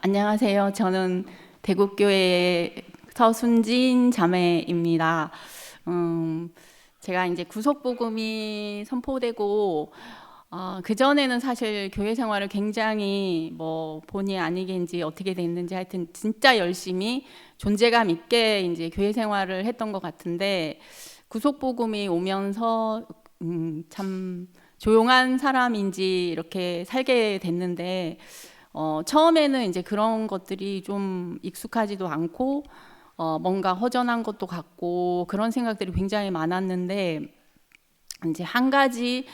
안녕하세요. 저는 대국교회 서순진 자매입니다. 음, 제가 이제 구속복음이 선포되고 그전에는 사실 교회 생활을 굉장히 뭐 본의 아니게인지 어떻게 됐는지 하여튼 진짜 열심히 존재감 있게 이제 교회 생활을 했던 것 같은데, 구속복음이 오면서 참 조용한 사람인지 이렇게 살게 됐는데, 처음에는 이제 그런 것들이 좀 익숙하지도 않고 뭔가 허전한 것도 같고 그런 생각들이 굉장히 많았는데, 이제 한 가지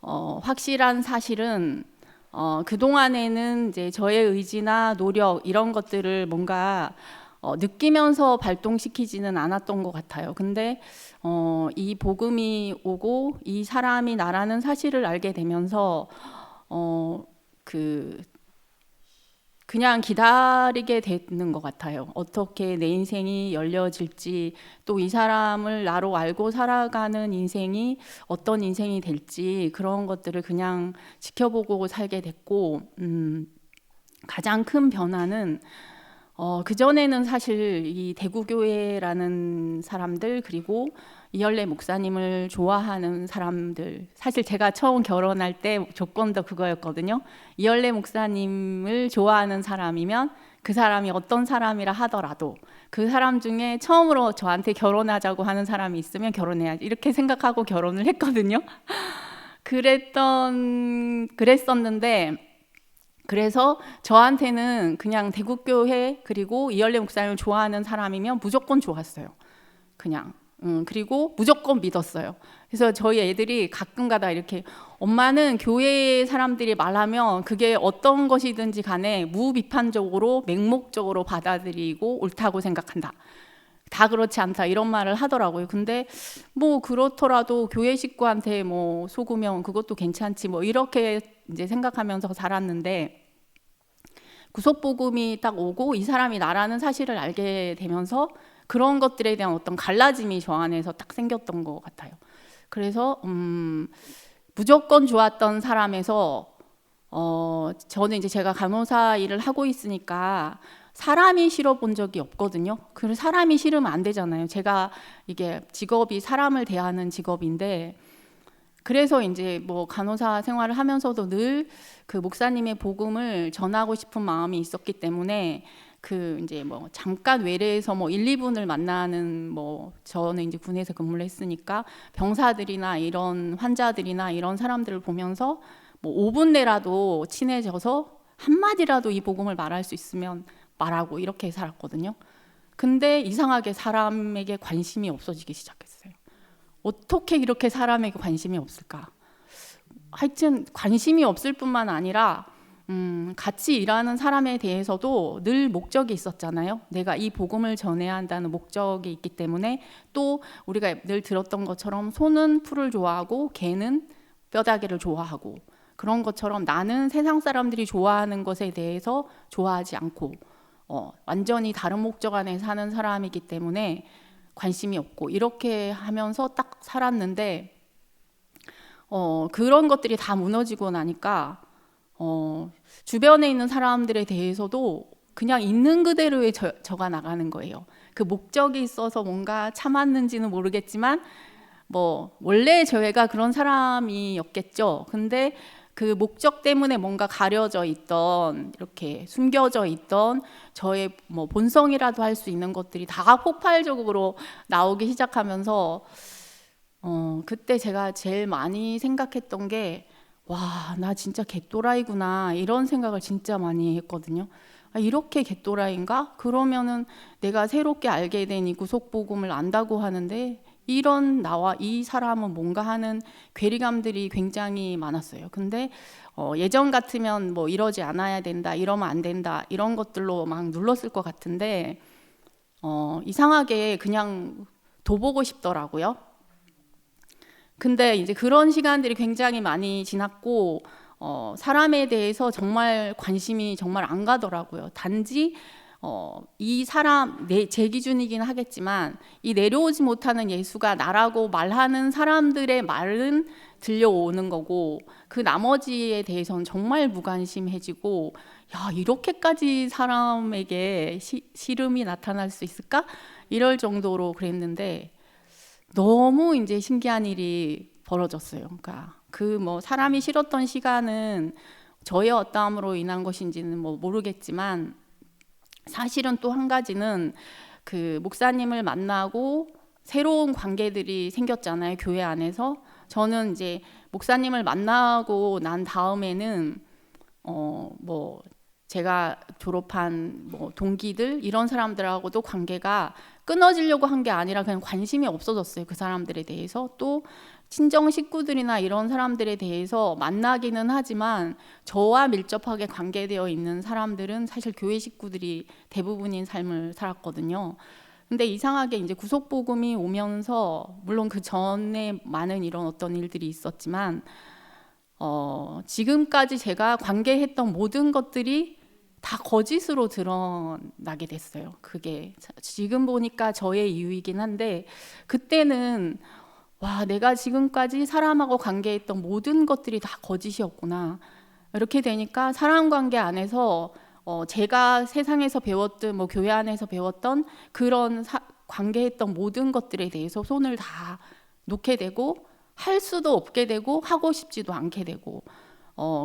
확실한 사실은 그동안에는 이제 저의 의지나 노력 이런 것들을 뭔가 느끼면서 발동시키지는 않았던 것 같아요. 근데 이 복음이 오고 이 사람이 나라는 사실을 알게 되면서 그 그냥 기다리게 되는 것 같아요. 어떻게 내 인생이 열려질지, 또 이 사람을 나로 알고 살아가는 인생이 어떤 인생이 될지, 그런 것들을 그냥 지켜보고 살게 됐고, 가장 큰 변화는 그전에는 사실 이 대구교회라는 사람들, 그리고 이열래 목사님을 좋아하는 사람들, 사실 제가 처음 결혼할 때 조건도 그거였거든요. 이열래 목사님을 좋아하는 사람이면 그 사람이 어떤 사람이라 하더라도 그 사람 중에 처음으로 저한테 결혼하자고 하는 사람이 있으면 결혼해야지, 이렇게 생각하고 결혼을 했거든요. 그랬었는데, 그래서 저한테는 그냥 대국교회 그리고 이열래 목사님을 좋아하는 사람이면 무조건 좋았어요. 그냥. 그리고 무조건 믿었어요. 그래서 저희 애들이 가끔가다 이렇게, 엄마는 교회 사람들이 말하면 그게 어떤 것이든지 간에 무비판적으로 맹목적으로 받아들이고 옳다고 생각한다, 다 그렇지 않다, 이런 말을 하더라고요. 근데 뭐 그렇더라도 교회 식구한테 뭐 속으면 그것도 괜찮지 뭐 이렇게 이제 생각하면서 살았는데, 구속복음이 딱 오고 이 사람이 나라는 사실을 알게 되면서 그런 것들에 대한 어떤 갈라짐이 저 안에서 딱 생겼던 것 같아요. 그래서 무조건 좋았던 사람에서 저는 이제 제가 간호사 일을 하고 있으니까 사람이 싫어 본 적이 없거든요. 그래서 사람이 싫으면 안 되잖아요. 제가 이게 직업이 사람을 대하는 직업인데, 그래서 이제 뭐 간호사 생활을 하면서도 늘 그 목사님의 복음을 전하고 싶은 마음이 있었기 때문에, 그 이제 뭐 잠깐 외래에서 뭐 1, 2분을 만나는, 뭐 저는 이제 군에서 근무를 했으니까 병사들이나 이런 환자들이나 이런 사람들을 보면서 뭐 5분 내라도 친해져서 한마디라도 이 복음을 말할 수 있으면 말하고 이렇게 살았거든요. 근데 이상하게 사람에게 관심이 없어지기 시작했어요. 어떻게 이렇게 사람에게 관심이 없을까? 하여튼 관심이 없을 뿐만 아니라 같이 일하는 사람에 대해서도 늘 목적이 있었잖아요. 내가 이 복음을 전해야 한다는 목적이 있기 때문에, 또 우리가 늘 들었던 것처럼 소는 풀을 좋아하고 개는 뼈다귀를 좋아하고, 그런 것처럼 나는 세상 사람들이 좋아하는 것에 대해서 좋아하지 않고 완전히 다른 목적 안에 사는 사람이기 때문에 관심이 없고, 이렇게 하면서 딱 살았는데, 그런 것들이 다 무너지고 나니까 주변에 있는 사람들에 대해서도 그냥 있는 그대로의 저가 나가는 거예요. 그 목적이 있어서 뭔가 참았는지는 모르겠지만 뭐 원래 저희가 그런 사람이었겠죠. 근데 그 목적 때문에 뭔가 가려져 있던, 이렇게 숨겨져 있던 저의 뭐 본성이라도 할 수 있는 것들이 다 폭발적으로 나오기 시작하면서 그때 제가 제일 많이 생각했던 게, 와, 나 진짜 개또라이구나, 이런 생각을 진짜 많이 했거든요. 이렇게 개또라이인가? 그러면은 내가 새롭게 알게 된 이 구속복음을 안다고 하는데 이런 나와 이 사람은 뭔가 하는 괴리감들이 굉장히 많았어요. 근데 예전 같으면 뭐 이러지 않아야 된다, 이러면 안 된다, 이런 것들로 막 눌렀을 것 같은데 이상하게 그냥 둬보고 싶더라고요. 근데 이제 그런 시간들이 굉장히 많이 지났고 사람에 대해서 정말 관심이 정말 안 가더라고요. 단지 이 사람, 제 기준이긴 하겠지만 이 내려오지 못하는 예수가 나라고 말하는 사람들의 말은 들려오는 거고, 그 나머지에 대해서는 정말 무관심해지고, 야, 이렇게까지 사람에게 시름이 나타날 수 있을까? 이럴 정도로 그랬는데 너무 이제 신기한 일이 벌어졌어요. 그러니까 그 뭐 사람이 싫었던 시간은 저의 어떠함으로 인한 것인지는 뭐 모르겠지만, 사실은 또 한 가지는 그 목사님을 만나고 새로운 관계들이 생겼잖아요, 교회 안에서. 저는 이제 목사님을 만나고 난 다음에는 뭐 제가 졸업한 뭐 동기들 이런 사람들하고도 관계가 끊어지려고 한 게 아니라 그냥 관심이 없어졌어요, 그 사람들에 대해서. 또 친정 식구들이나 이런 사람들에 대해서 만나기는 하지만 저와 밀접하게 관계되어 있는 사람들은 사실 교회 식구들이 대부분인 삶을 살았거든요. 근데 이상하게 이제 구속복음이 오면서, 물론 그 전에 많은 이런 어떤 일들이 있었지만 지금까지 제가 관계했던 모든 것들이 다 거짓으로 드러나게 됐어요. 그게 지금 보니까 저의 이유이긴 한데, 그때는 와, 내가 지금까지 사람하고 관계했던 모든 것들이 다 거짓이었구나. 이렇게 되니까 사람 관계 안에서 제가 세상에서 배웠던, 뭐 교회 안에서 배웠던 그런 관계했던 모든 것들에 대해서 손을 다 놓게 되고, 할 수도 없게 되고 하고 싶지도 않게 되고,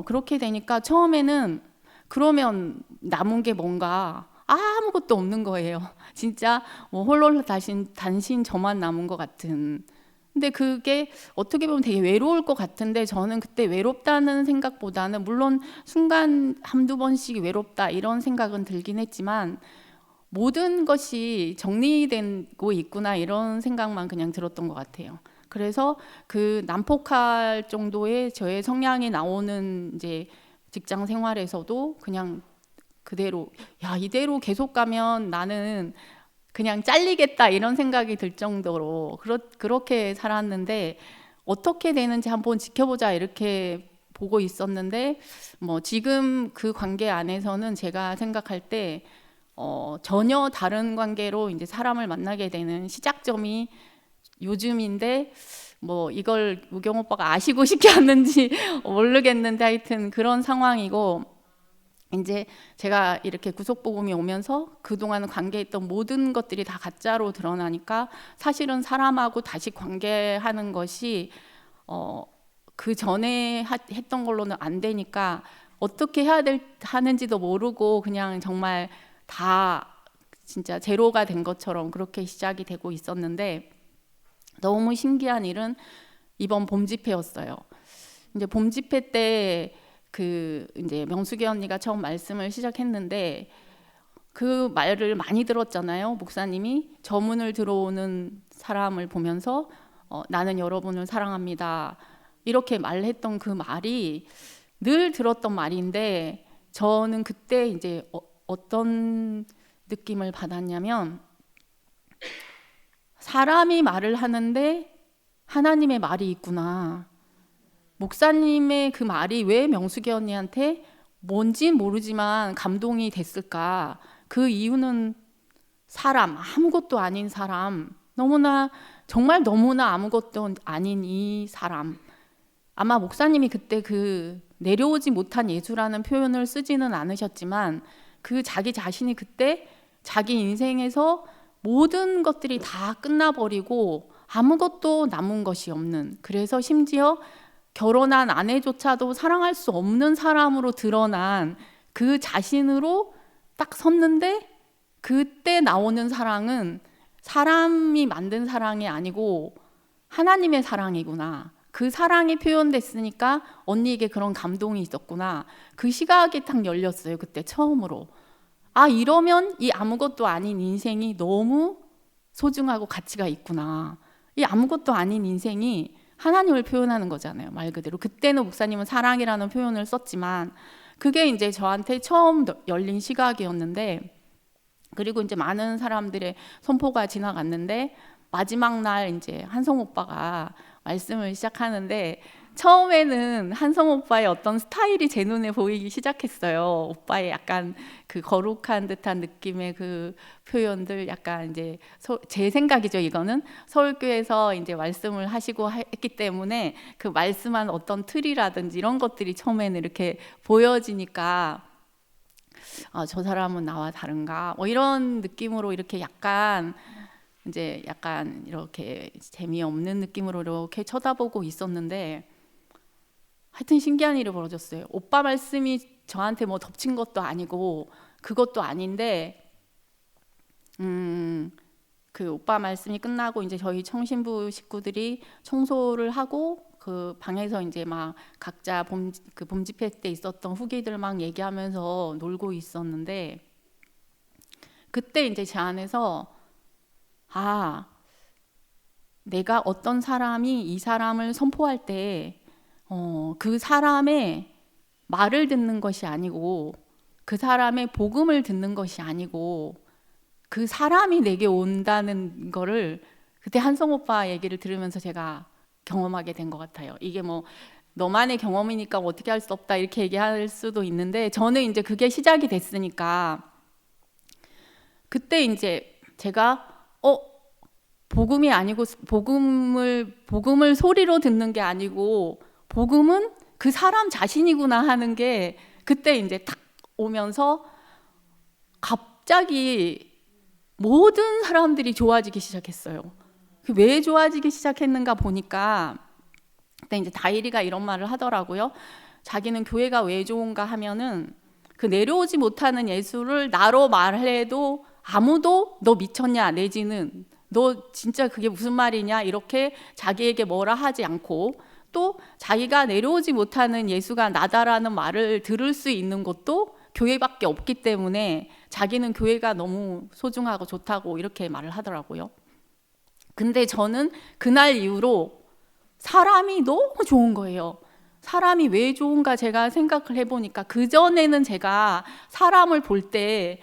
그렇게 되니까 처음에는 그러면 남은 게 뭔가 아무것도 없는 거예요. 진짜 뭐 홀로 단신 저만 남은 것 같은. 근데 그게 어떻게 보면 되게 외로울 것 같은데, 저는 그때 외롭다는 생각보다는, 물론 순간 한두 번씩 외롭다 이런 생각은 들긴 했지만 모든 것이 정리되고 있구나 이런 생각만 그냥 들었던 것 같아요. 그래서 그 난폭할 정도의 저의 성향이 나오는 이제 직장 생활에서도 그냥 그대로, 야, 이대로 계속 가면 나는 그냥 잘리겠다 이런 생각이 들 정도로 그렇게 살았는데, 어떻게 되는지 한번 지켜보자 이렇게 보고 있었는데, 뭐 지금 그 관계 안에서는 제가 생각할 때 전혀 다른 관계로 이제 사람을 만나게 되는 시작점이 요즘인데, 뭐 이걸 우경 오빠가 아시고 싶지 않는지 모르겠는데 하여튼 그런 상황이고, 이제 제가 이렇게 구속복음이 오면서 그동안 관계했던 모든 것들이 다 가짜로 드러나니까 사실은 사람하고 다시 관계하는 것이 그 전에 했던 걸로는 안 되니까 어떻게 해야 하는지도 모르고 그냥 정말 다 진짜 제로가 된 것처럼 그렇게 시작이 되고 있었는데, 너무 신기한 일은 이번 봄 집회였어요. 이제 봄 집회 때 그 이제 명숙이 언니가 처음 말씀을 시작했는데, 그 말을 많이 들었잖아요. 목사님이 저문을 들어오는 사람을 보면서 나는 여러분을 사랑합니다 이렇게 말했던 그 말이 늘 들었던 말인데, 저는 그때 이제 어떤 느낌을 받았냐면, 사람이 말을 하는데 하나님의 말이 있구나. 목사님의 그 말이 왜 명숙이 언니한테 뭔지 모르지만 감동이 됐을까? 그 이유는 사람, 아무것도 아닌 사람, 너무나 정말 너무나 아무것도 아닌 이 사람. 아마 목사님이 그때 그 내려오지 못한 예수라는 표현을 쓰지는 않으셨지만, 그 자기 자신이 그때 자기 인생에서 모든 것들이 다 끝나버리고 아무것도 남은 것이 없는, 그래서 심지어 결혼한 아내조차도 사랑할 수 없는 사람으로 드러난 그 자신으로 딱 섰는데, 그때 나오는 사랑은 사람이 만든 사랑이 아니고 하나님의 사랑이구나. 그 사랑이 표현됐으니까 언니에게 그런 감동이 있었구나. 그 시각이 딱 열렸어요, 그때 처음으로. 아, 이러면 이 아무것도 아닌 인생이 너무 소중하고 가치가 있구나. 이 아무것도 아닌 인생이 하나님을 표현하는 거잖아요, 말 그대로. 그때는 목사님은 사랑이라는 표현을 썼지만 그게 이제 저한테 처음 열린 시각이었는데, 그리고 이제 많은 사람들의 선포가 지나갔는데 마지막 날 이제 한성 오빠가 말씀을 시작하는데, 처음에는 한성 오빠의 어떤 스타일이 제 눈에 보이기 시작했어요. 오빠의 약간 그 거룩한 듯한 느낌의 그 표현들, 약간 이제 제 생각이죠. 이거는 서울교회에서 이제 말씀을 하시고 했기 때문에 그 말씀한 어떤 틀이라든지 이런 것들이 처음에는 이렇게 보여지니까 아, 저 사람은 나와 다른가? 뭐 이런 느낌으로 이렇게 약간 이렇게 재미없는 느낌으로 이렇게 쳐다보고 있었는데 하여튼 신기한 일이 벌어졌어요. 오빠 말씀이 저한테 뭐 덮친 것도 아니고 그것도 아닌데 그 오빠 말씀이 끝나고 이제 저희 청신부 식구들이 청소를 하고 그 방에서 이제 막 각자 봄 집회 때 있었던 후기들 막 얘기하면서 놀고 있었는데 그때 이제 제 안에서 아, 내가 어떤 사람이 이 사람을 선포할 때 그 사람의 말을 듣는 것이 아니고 그 사람의 복음을 듣는 것이 아니고 그 사람이 내게 온다는 거를 그때 한성 오빠 얘기를 들으면서 제가 경험하게 된 것 같아요. 이게 뭐 너만의 경험이니까 어떻게 할 수 없다 이렇게 얘기할 수도 있는데 저는 이제 그게 시작이 됐으니까 그때 이제 제가 복음이 아니고 복음을 소리로 듣는 게 아니고 복음은 그 사람 자신이구나 하는 게 그때 이제 탁 오면서 갑자기 모든 사람들이 좋아지기 시작했어요. 왜 좋아지기 시작했는가 보니까 그때 이제 다이리가 이런 말을 하더라고요. 자기는 교회가 왜 좋은가 하면은 그 내려오지 못하는 예수를 나로 말해도 아무도 너 미쳤냐 내지는 너 진짜 그게 무슨 말이냐 이렇게 자기에게 뭐라 하지 않고 또 자기가 내려오지 못하는 예수가 나다라는 말을 들을 수 있는 것도 교회밖에 없기 때문에 자기는 교회가 너무 소중하고 좋다고 이렇게 말을 하더라고요. 근데 저는 그날 이후로 사람이 너무 좋은 거예요. 사람이 왜 좋은가 제가 생각을 해보니까 그전에는 제가 사람을 볼 때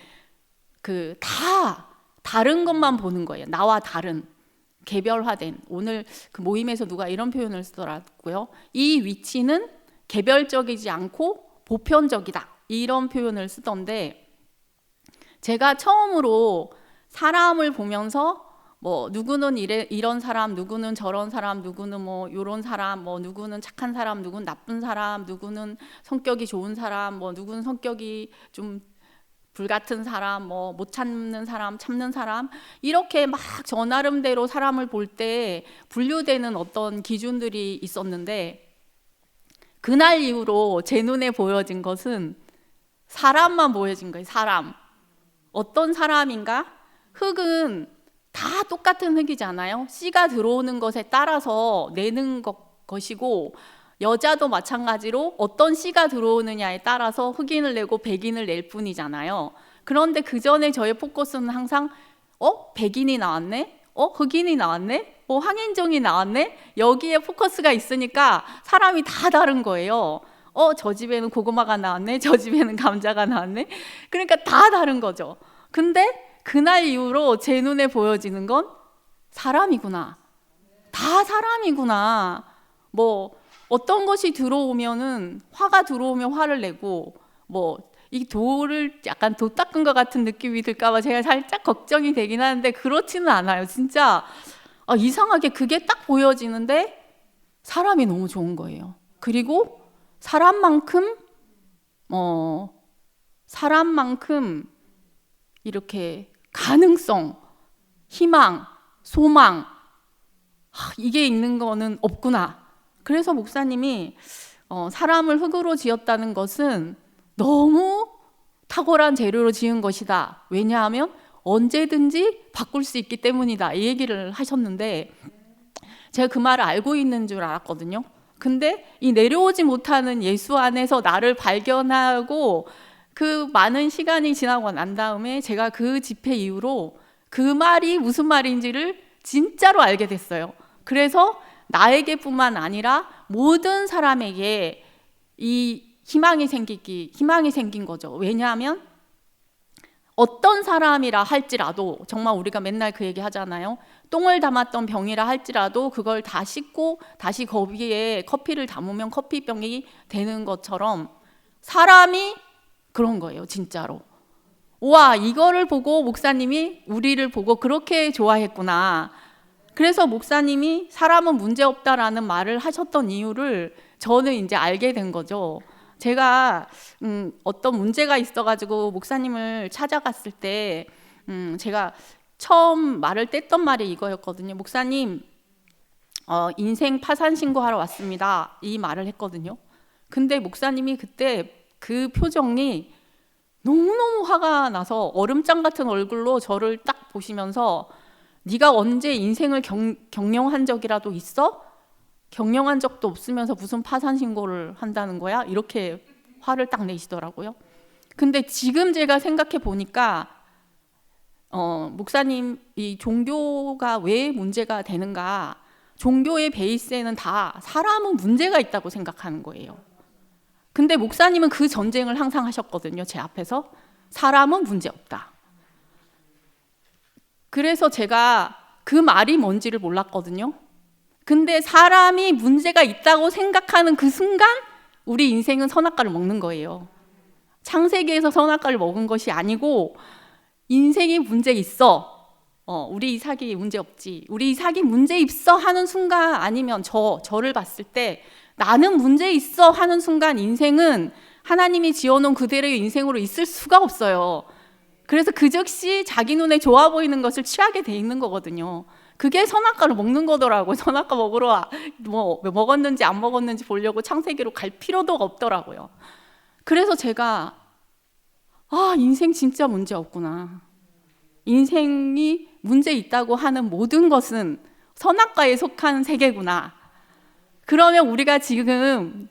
그 다른 것만 보는 거예요. 나와 다른 개별화된 오늘 그 모임에서 누가 이런 표현을 쓰더라고요. 이 위치는 개별적이지 않고 보편적이다. 이런 표현을 쓰던데 제가 처음으로 사람을 보면서 뭐 누구는 이런 사람, 누구는 저런 사람, 누구는 뭐 이런 사람, 뭐 누구는 착한 사람, 누구는 나쁜 사람, 누구는 성격이 좋은 사람, 뭐 누구는 성격이 좀 불같은 사람, 뭐 못 참는 사람, 참는 사람 이렇게 막 저 나름대로 사람을 볼 때 분류되는 어떤 기준들이 있었는데 그날 이후로 제 눈에 보여진 것은 사람만 보여진 거예요. 사람. 어떤 사람인가? 흙은 다 똑같은 흙이잖아요. 씨가 들어오는 것에 따라서 내는 것이고 여자도 마찬가지로 어떤 씨가 들어오느냐에 따라서 흑인을 내고 백인을 낼 뿐이잖아요. 그런데 그 전에 저의 포커스는 항상 백인이 나왔네? 흑인이 나왔네? 황인종이 나왔네? 여기에 포커스가 있으니까 사람이 다 다른 거예요. 저 집에는 고구마가 나왔네? 저 집에는 감자가 나왔네? 그러니까 다 다른 거죠. 근데 그날 이후로 제 눈에 보여지는 건 사람이구나. 다 사람이구나. 뭐 어떤 것이 들어오면은 화가 들어오면 화를 내고 뭐 이 돌을 약간 도 닦은 것 같은 느낌이 들까 봐 제가 살짝 걱정이 되긴 하는데 그렇지는 않아요. 진짜 이상하게 그게 딱 보여지는데 사람이 너무 좋은 거예요. 그리고 사람만큼 이렇게 가능성, 희망, 소망 이게 있는 거는 없구나. 그래서 목사님이 사람을 흙으로 지었다는 것은 너무 탁월한 재료로 지은 것이다. 왜냐하면 언제든지 바꿀 수 있기 때문이다. 이 얘기를 하셨는데 제가 그 말을 알고 있는 줄 알았거든요. 근데 이 내려오지 못하는 예수 안에서 나를 발견하고 그 많은 시간이 지나고 난 다음에 제가 그 집회 이후로 그 말이 무슨 말인지를 진짜로 알게 됐어요. 그래서 나에게뿐만 아니라 모든 사람에게 이 희망이 생긴 거죠. 왜냐하면 어떤 사람이라 할지라도 정말 우리가 맨날 그 얘기 하잖아요. 똥을 담았던 병이라 할지라도 그걸 다 씻고 다시 거기에 커피를 담으면 커피병이 되는 것처럼 사람이 그런 거예요. 진짜로. 와, 이거를 보고 목사님이 우리를 보고 그렇게 좋아했구나. 그래서 목사님이 사람은 문제없다라는 말을 하셨던 이유를 저는 이제 알게 된 거죠. 제가 어떤 문제가 있어가지고 목사님을 찾아갔을 때 제가 처음 말을 뗐던 말이 이거였거든요. 목사님, 인생 파산 신고하러 왔습니다. 이 말을 했거든요. 근데 목사님이 그때 그 표정이 너무너무 화가 나서 얼음장 같은 얼굴로 저를 딱 보시면서 네가 언제 인생을 경영한 적이라도 있어? 경영한 적도 없으면서 무슨 파산 신고를 한다는 거야? 이렇게 화를 딱 내시더라고요. 근데 지금 제가 생각해 보니까 목사님, 이 종교가 왜 문제가 되는가? 종교의 베이스에는 다 사람은 문제가 있다고 생각하는 거예요. 근데 목사님은 그 전쟁을 항상 하셨거든요. 제 앞에서. 사람은 문제 없다. 그래서 제가 그 말이 뭔지를 몰랐거든요. 근데 사람이 문제가 있다고 생각하는 그 순간 우리 인생은 선악과를 먹는 거예요. 창세기에서 선악과를 먹은 것이 아니고 인생이 문제 있어. 우리 이삭이 문제 없지. 우리 이삭이 문제 있어 하는 순간, 아니면 저를 봤을 때 나는 문제 있어 하는 순간 인생은 하나님이 지어놓은 그대로의 인생으로 있을 수가 없어요. 그래서 그 즉시 자기 눈에 좋아 보이는 것을 취하게 돼 있는 거거든요. 그게 선악과를 먹는 거더라고요. 선악과 먹으러 먹었는지 안 먹었는지 보려고 창세기로 갈 필요도 없더라고요. 그래서 제가 인생 진짜 문제 없구나. 인생이 문제 있다고 하는 모든 것은 선악과에 속한 세계구나. 그러면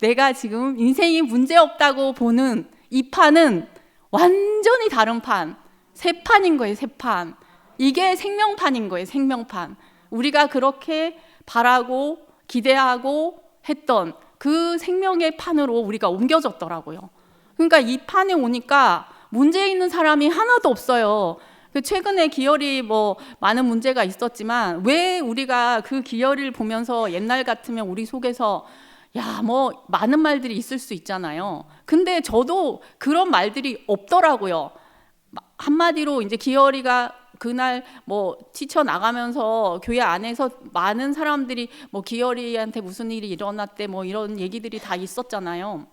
내가 지금 인생이 문제 없다고 보는 이 판은 완전히 다른 판, 새 판인 거예요, 새 판. 이게 생명판인 거예요, 생명판. 우리가 그렇게 바라고 기대하고 했던 그 생명의 판으로 우리가 옮겨졌더라고요. 그러니까 이 판에 오니까 문제 있는 사람이 하나도 없어요. 최근에 기열이 많은 문제가 있었지만 왜 우리가 그 기열을 보면서 옛날 같으면 우리 속에서 많은 말들이 있을 수 있잖아요. 근데 저도 그런 말들이 없더라고요. 한마디로 이제 기열이가 그날 튀쳐나가면서 교회 안에서 많은 사람들이 기열이한테 무슨 일이 일어났대 이런 얘기들이 다 있었잖아요.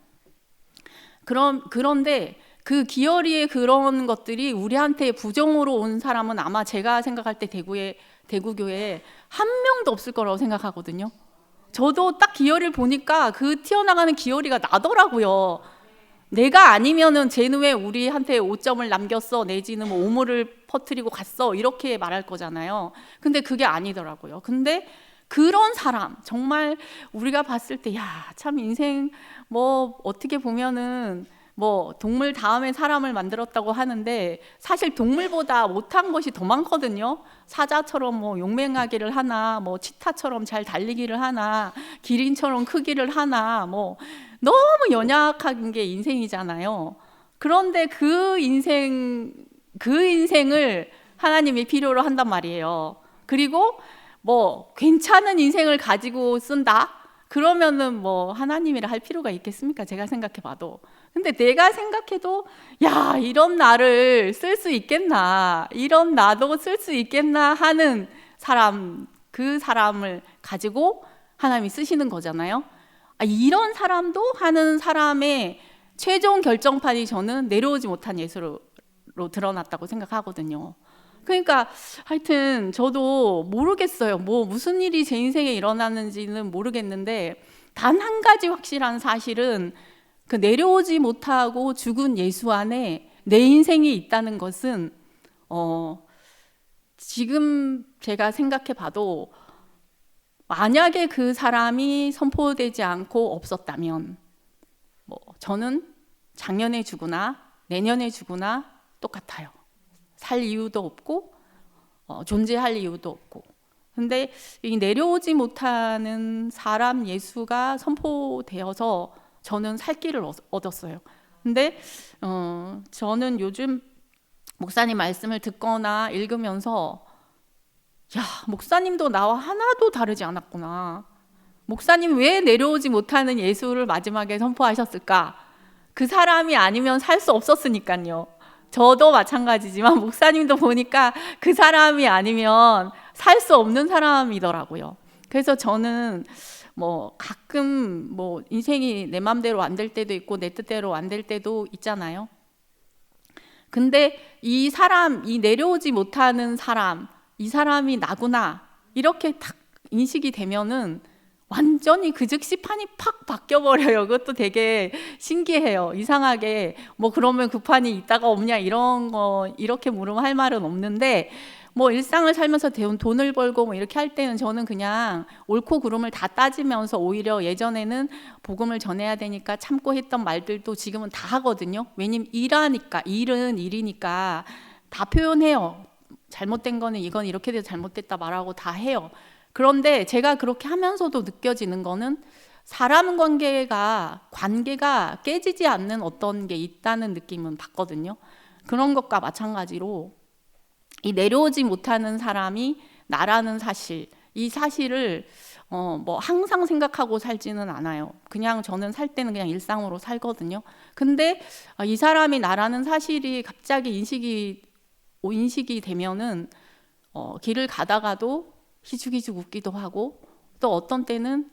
그런데 그 기열이의 그런 것들이 우리한테 부정으로 온 사람은 아마 제가 생각할 때 대구교회에 한 명도 없을 거라고 생각하거든요. 저도 딱 기열이를 보니까 그 튀어나가는 기열이가 나더라고요. 내가 아니면은 쟤는 왜 우리한테 5점을 남겼어, 내지는 오물을 퍼뜨리고 갔어, 이렇게 말할 거잖아요. 근데 그게 아니더라고요. 근데 그런 사람, 정말 우리가 봤을 때 참 인생 어떻게 보면은 동물 다음에 사람을 만들었다고 하는데 사실 동물보다 못한 것이 더 많거든요. 사자처럼 용맹하기를 하나, 치타처럼 잘 달리기를 하나, 기린처럼 크기를 하나, 너무 연약한 게 인생이잖아요. 그런데 그 인생을 하나님이 필요로 한단 말이에요. 그리고 괜찮은 인생을 가지고 쓴다? 그러면은 하나님이라 할 필요가 있겠습니까? 제가 생각해 봐도. 근데 내가 생각해도 이런 나를 쓸 수 있겠나, 이런 나도 쓸 수 있겠나 하는 사람, 그 사람을 가지고 하나님이 쓰시는 거잖아요. 이런 사람도 하는 사람의 최종 결정판이 저는 내려오지 못한 예수로 드러났다고 생각하거든요. 그러니까 하여튼 저도 모르겠어요. 무슨 일이 제 인생에 일어났는지는 모르겠는데 단 한 가지 확실한 사실은 그 내려오지 못하고 죽은 예수 안에 내 인생이 있다는 것은 지금 제가 생각해 봐도 만약에 그 사람이 선포되지 않고 없었다면 저는 작년에 죽으나 내년에 죽으나 똑같아요. 살 이유도 없고 존재할 이유도 없고. 근데 이 내려오지 못하는 사람 예수가 선포되어서 저는 살 길을 얻었어요. 근데 저는 요즘 목사님 말씀을 듣거나 읽으면서 목사님도 나와 하나도 다르지 않았구나. 목사님 왜 내려오지 못하는 예수를 마지막에 선포하셨을까? 그 사람이 아니면 살 수 없었으니까요. 저도 마찬가지지만 목사님도 보니까 그 사람이 아니면 살 수 없는 사람이더라고요. 그래서 저는 뭐 가끔 뭐 인생이 내 맘대로 안 될 때도 있고 내 뜻대로 안 될 때도 있잖아요. 근데 이 사람, 이 내려오지 못하는 사람, 이 사람이 나구나 이렇게 딱 인식이 되면은 완전히 그 즉시 판이 팍 바뀌어버려요. 그것도 되게 신기해요. 이상하게 뭐 그러면 그 판이 있다가 없냐 이런 거 이렇게 물으면 할 말은 없는데, 뭐 일상을 살면서 돈을 벌고 뭐 이렇게 할 때는 저는 그냥 옳고 그름을 다 따지면서, 오히려 예전에는 복음을 전해야 되니까 참고 했던 말들도 지금은 다 하거든요. 왜냐면 일하니까, 일은 일이니까 다 표현해요. 잘못된 거는 이건 이렇게 돼서 잘못됐다 말하고 다 해요. 그런데 제가 그렇게 하면서도 느껴지는 거는 사람 관계가 깨지지 않는 어떤 게 있다는 느낌은 받거든요. 그런 것과 마찬가지로 이 내려오지 못하는 사람이 나라는 사실, 이 사실을 뭐 항상 생각하고 살지는 않아요. 그냥 저는 살 때는 그냥 일상으로 살거든요. 근데 이 사람이 나라는 사실이 갑자기 인식이 되면은 길을 가다가도 희죽희죽 웃기도 하고, 또 어떤 때는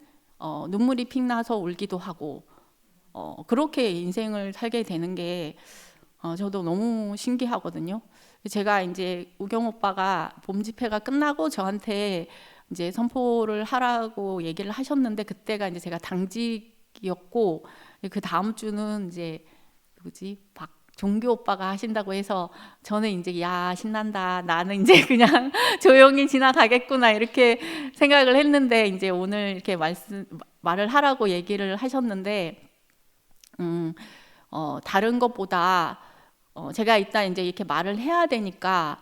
눈물이 픽 나서 울기도 하고, 그렇게 인생을 살게 되는 게 저도 너무 신기하거든요. 제가 이제 우경 오빠가 봄 집회가 끝나고 저한테 이제 선포를 하라고 얘기를 하셨는데, 그때가 이제 제가 당직이었고, 그 다음 주는 이제 누구지? 종교 오빠가 하신다고 해서 저는 이제 야 신난다, 나는 이제 그냥 조용히 지나가겠구나 이렇게 생각을 했는데, 이제 오늘 이렇게 말을 하라고 얘기를 하셨는데, 다른 것보다 제가 일단 이제 이렇게 말을 해야 되니까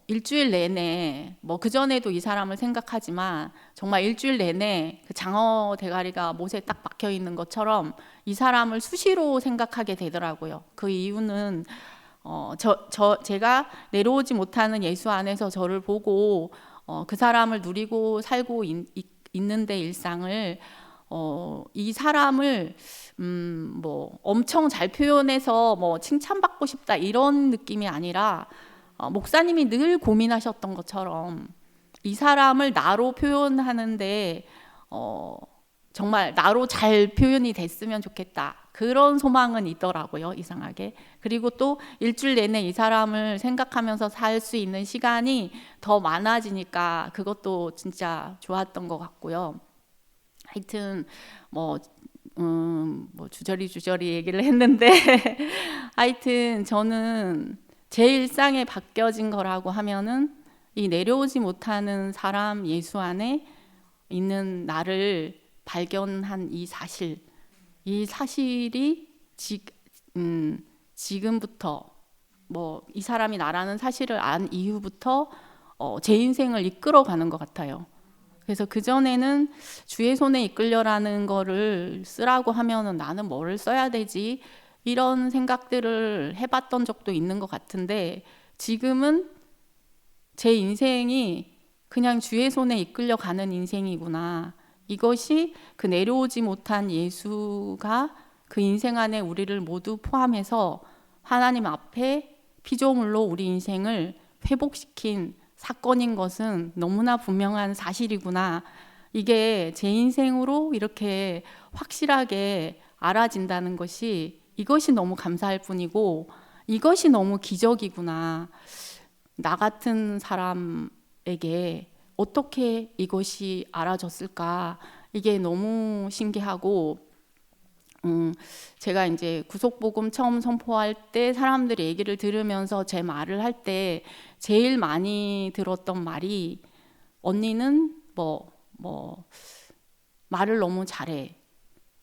일주일 내내, 뭐 그전에도 이 사람을 생각하지만 정말 일주일 내내 그 장어 대가리가 못에 딱 박혀 있는 것처럼 이 사람을 수시로 생각하게 되더라고요. 그 이유는 제가 내려오지 못하는 예수 안에서 저를 보고 그 사람을 누리고 살고 있는데, 일상을 이 사람을 뭐 엄청 잘 표현해서 뭐 칭찬받고 싶다 이런 느낌이 아니라, 목사님이 늘 고민하셨던 것처럼 이 사람을 나로 표현하는데 정말 나로 잘 표현이 됐으면 좋겠다, 그런 소망은 있더라고요, 이상하게. 그리고 또 일주일 내내 이 사람을 생각하면서 살 수 있는 시간이 더 많아지니까 그것도 진짜 좋았던 것 같고요. 하여튼 뭐 주저리 얘기를 했는데 하여튼 저는 제 일상에 바뀌어진 거라고 하면은 이 내려오지 못하는 사람 예수 안에 있는 나를 발견한 이 사실이 지금부터, 뭐 이 사람이 나라는 사실을 안 이후부터 제 인생을 이끌어가는 것 같아요. 그래서 그전에는 주의 손에 이끌려라는 거를 쓰라고 하면은 나는 뭐를 써야 되지? 이런 생각들을 해봤던 적도 있는 것 같은데, 지금은 제 인생이 그냥 주의 손에 이끌려가는 인생이구나. 이것이 그 내려오지 못한 예수가 그 인생 안에 우리를 모두 포함해서 하나님 앞에 피조물로 우리 인생을 회복시킨 사건인 것은 너무나 분명한 사실이구나. 이게 제 인생으로 이렇게 확실하게 알아진다는 것이, 이것이 너무 감사할 뿐이고, 이것이 너무 기적이구나. 나 같은 사람에게 어떻게 이것이 알아졌을까? 이게 너무 신기하고, 제가 이제 구속복음 처음 선포할 때 사람들이 얘기를 들으면서 제 말을 할 때 제일 많이 들었던 말이, 언니는 말을 너무 잘해.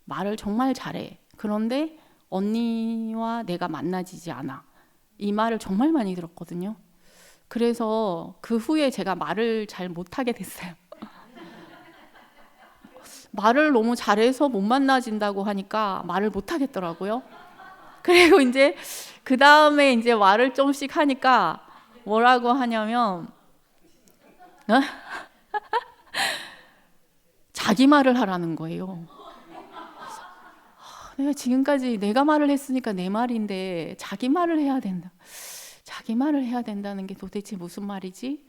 말을 정말 잘해. 그런데 언니와 내가 만나지지 않아. 이 말을 정말 많이 들었거든요. 그래서 그 후에 제가 말을 잘 못하게 됐어요. 말을 너무 잘해서 못 만나진다고 하니까 말을 못 하겠더라고요. 그리고 이제 그 다음에 이제 말을 좀씩 하니까 뭐라고 하냐면 자기 말을 하라는 거예요. 내가 지금까지 내가 말을 했으니까 내 말인데 자기 말을 해야 된다. 자기 말을 해야 된다는 게 도대체 무슨 말이지?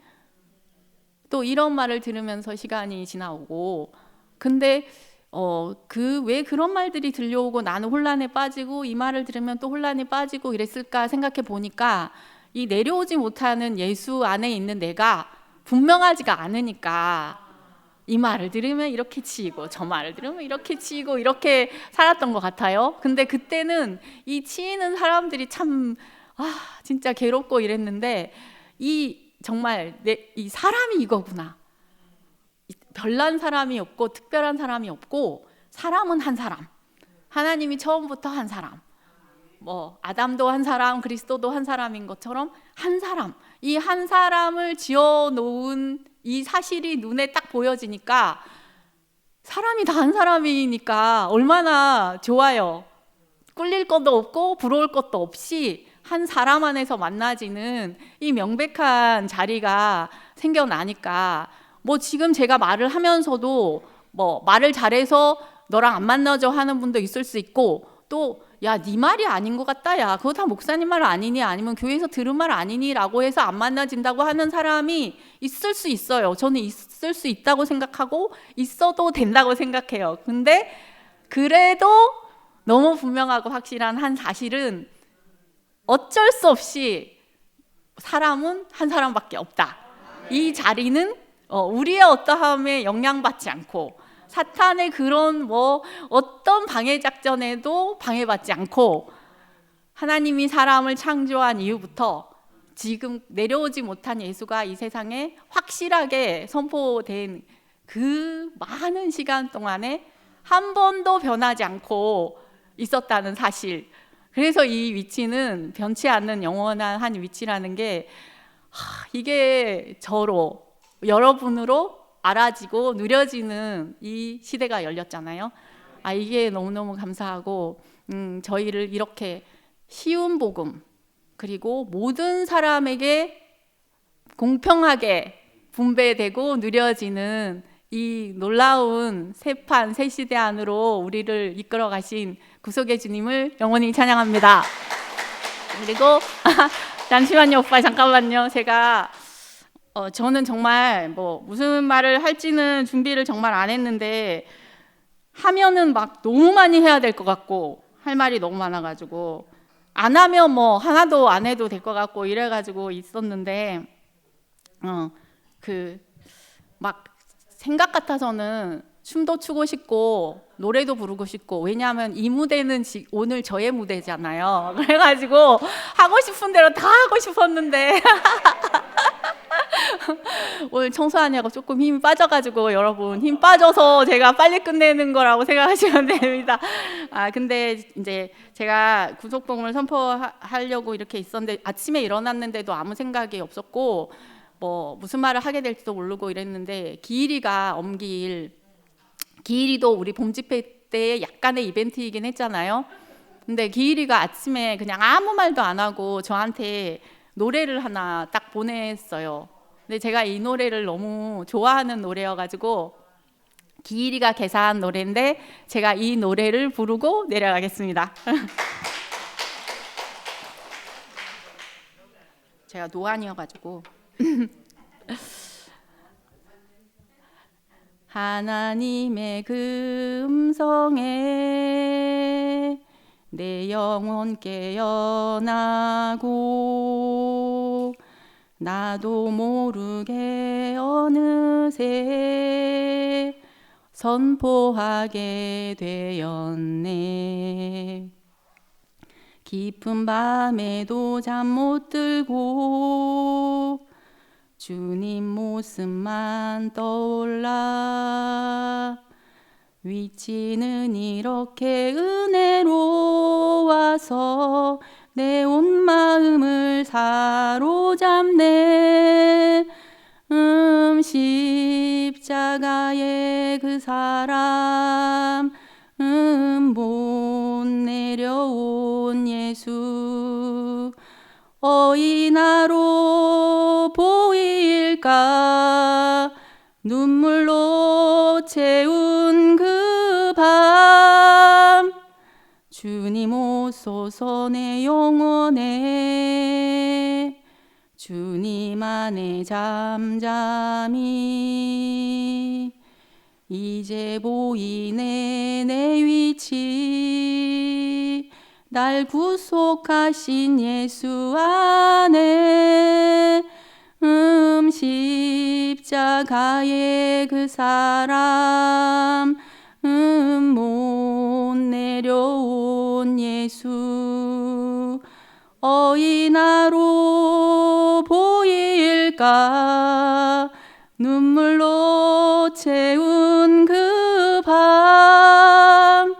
또 이런 말을 들으면서 시간이 지나오고, 근데 왜 그런 말들이 들려오고 나는 혼란에 빠지고 이 말을 들으면 또 혼란에 빠지고 이랬을까 생각해 보니까, 이 내려오지 못하는 예수 안에 있는 내가 분명하지가 않으니까 이 말을 들으면 이렇게 치이고 저 말을 들으면 이렇게 치이고 이렇게 살았던 것 같아요. 근데 그때는 이 치이는 사람들이 참 진짜 괴롭고 이랬는데, 정말 이 사람이 이거구나. 별난 사람이 없고 특별한 사람이 없고, 사람은 한 사람, 하나님이 처음부터 한 사람, 뭐 아담도 한 사람, 그리스도도 한 사람인 것처럼 한 사람, 이 한 사람을 지어 놓은 이 사실이 눈에 딱 보여지니까, 사람이 다 한 사람이니까 얼마나 좋아요. 꿀릴 것도 없고 부러울 것도 없이 한 사람 안에서 만나지는 이 명백한 자리가 생겨나니까, 뭐 지금 제가 말을 하면서도 뭐 말을 잘해서 너랑 안 만나죠 하는 분도 있을 수 있고, 또 야, 네 말이 아닌 것 같다, 야 그거 다 목사님 말 아니니, 아니면 교회에서 들은 말 아니니 라고 해서 안 만나진다고 하는 사람이 있을 수 있어요. 저는 있을 수 있다고 생각하고 있어도 된다고 생각해요. 근데 그래도 너무 분명하고 확실한 한 사실은, 어쩔 수 없이 사람은 한 사람밖에 없다. 이 자리는 우리의 어떠함에 영향받지 않고, 사탄의 그런 뭐 어떤 방해 작전에도 방해받지 않고, 하나님이 사람을 창조한 이후부터 지금 내려오지 못한 예수가 이 세상에 확실하게 선포된 그 많은 시간 동안에 한 번도 변하지 않고 있었다는 사실. 그래서 이 위치는 변치 않는 영원한 한 위치라는 게, 이게 저로, 여러분으로 알아지고 누려지는 이 시대가 열렸잖아요. 이게 너무너무 감사하고, 저희를 이렇게 쉬운 복음, 그리고 모든 사람에게 공평하게 분배되고 누려지는 이 놀라운 새판 새 시대 안으로 우리를 이끌어 가신 구속의 주님을 영원히 찬양합니다. 그리고 잠시만요, 오빠, 잠깐만요. 제가 저는 정말 뭐 무슨 말을 할지는 준비를 정말 안 했는데, 하면은 막 너무 많이 해야 될 것 같고 할 말이 너무 많아가지고, 안 하면 뭐 하나도 안 해도 될 것 같고 이래가지고 있었는데, 막 생각 같아서는 춤도 추고 싶고 노래도 부르고 싶고, 왜냐하면 이 무대는 오늘 저의 무대잖아요. 그래가지고 하고 싶은 대로 다 하고 싶었는데 오늘 청소하냐고 조금 힘이 빠져가지고, 여러분 힘 빠져서 제가 빨리 끝내는 거라고 생각하시면 됩니다. 근데 이제 제가 구속복음을 선포하려고 이렇게 있었는데, 아침에 일어났는데도 아무 생각이 없었고, 뭐 무슨 말을 하게 될지도 모르고 이랬는데, 기일이도 우리 봄 집회 때 약간의 이벤트이긴 했잖아요. 근데 기일이가 아침에 그냥 아무 말도 안 하고 저한테 노래를 하나 딱 보냈어요. 근데 제가 이 노래를 너무 좋아하는 노래여가지고, 기일이가 개사한 노래인데 제가 이 노래를 부르고 내려가겠습니다. 제가 노안이어가지고 하나님의 그 음성에 내 영혼 깨어나고, 나도 모르게 어느새 선포하게 되었네. 깊은 밤에도 잠 못 들고 주님 모습만 떠올라, 위치는 이렇게 은혜로워서 내 온 마음을 사로잡네. 십자가의 그 사람, 못 내려온 예수, 어이나로 보일까? 눈물로 채운 그 밤, 주님 오소서 내 영혼에, 주님 주님 안에 잠잠히 이제 보이네 내 위치 날 구속하신 예수 안에 십자가의 그 사람 못 내려온 예수 어이나로 보일까 눈물로 채운 그 밤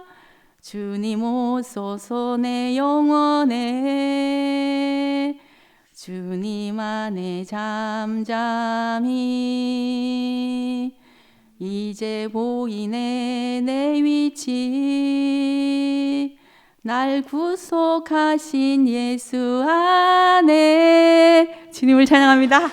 주님 오소서 내 영혼에 주님 안에 잠잠히 이제 보이네 내 위치 날 구속하신 예수 안에 주님을 찬양합니다.